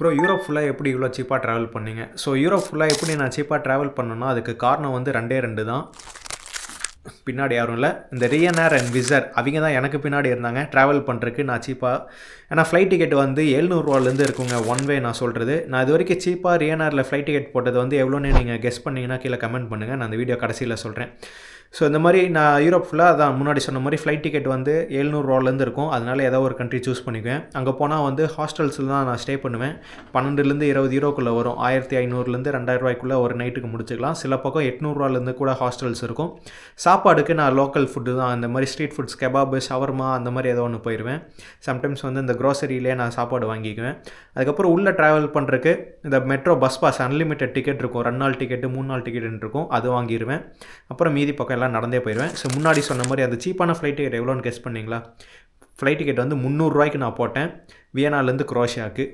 Bro Europe ஃபுல்லாக எப்படி இவ்வளோ சீப்பாக ட்ராவல் பண்ணீங்க? ஸோ யூரோப் ஃபுல்லாக எப்படி நான் சீப்பாக ட்ராவல் பண்ணேன்னா, அதுக்கு காரணம் வந்து 2 தான். பின்னாடி யாரும் இல்லை, இந்த ரியனார் அண்ட் விசர் அவங்க தான் எனக்கு பின்னாடி இருந்தாங்க ட்ராவல் பண்ணுறதுக்கு நான் சீப்பாக. ஏன்னா ஃப்ளைட் டிக்கெட் வந்து 700 இருக்குங்க ஒன் வே. நான் சொல்கிறது, நான் இது வரைக்கும் சீப்பாக ரியனாரில் ஃப்ளைட் டிக்கெட் போட்டது வந்து எவ்வளோன்னு நீங்கள் கெஸ் பண்ணிங்கன்னா கீழே கமெண்ட் பண்ணுங்கள், நான் அந்த வீடியோ கடைசியில் சொல்கிறேன். ஸோ இந்த மாதிரி நான் யூரோப் ஃபுல்லாக அதான் முன்னாடி சொன்ன மாதிரி ஃப்ளைட் டிக்கெட் வந்து 700 இருக்கும். அதனால் ஏதோ ஒரு கண்ட்ரி சூஸ் பண்ணிக்குவேன். அங்கே போனால் வந்து ஹாஸ்டல்ஸில் தான் நான் ஸ்டே பண்ணுவேன். 12 20 வரும். 1500 2000 ஒரு நைட்டுக்கு முடிச்சுக்கலாம். சில பக்கம் 800 கூட ஹாஸ்டல்ஸ் இருக்கும். சாப்பாடுக்கு நான் லோக்கல் ஃபுட்டு தான், இந்த மாதிரி ஸ்ட்ரீட் ஃபுட்ஸ் கெபாபு ஷவர்மா அந்த மாதிரி ஏதோ ஒன்று போயிடுவேன். சம்டைம்ஸ் வந்து இந்த க்ரோசரியிலே நான் சாப்பாடு வாங்கிக்குவேன். அதுக்கப்புறம் உள்ளே ட்ராவல் பண்ணுறதுக்கு இந்த metro bus pass unlimited ticket இருக்கும். 2 நாள் டிக்கெட்டு 3 நாள் டிக்கெட்டுன்னு இருக்கும், அது வாங்கிடுவேன். அப்புறம் மீதி பக்கம் எல்லாம் நடந்தே போயிடுவேன். ஸோ முன்னாடி சொன்ன மாதிரி அந்த சீப்பான ஃப்ளைட் டிக்கெட் எவ்வளோன்னு கெஸ் பண்ணிங்களா? ஃப்ளைட் டிக்கெட் வந்து 300 நான் போட்டேன் வியனாலேருந்து குரோஷியாவுக்கு.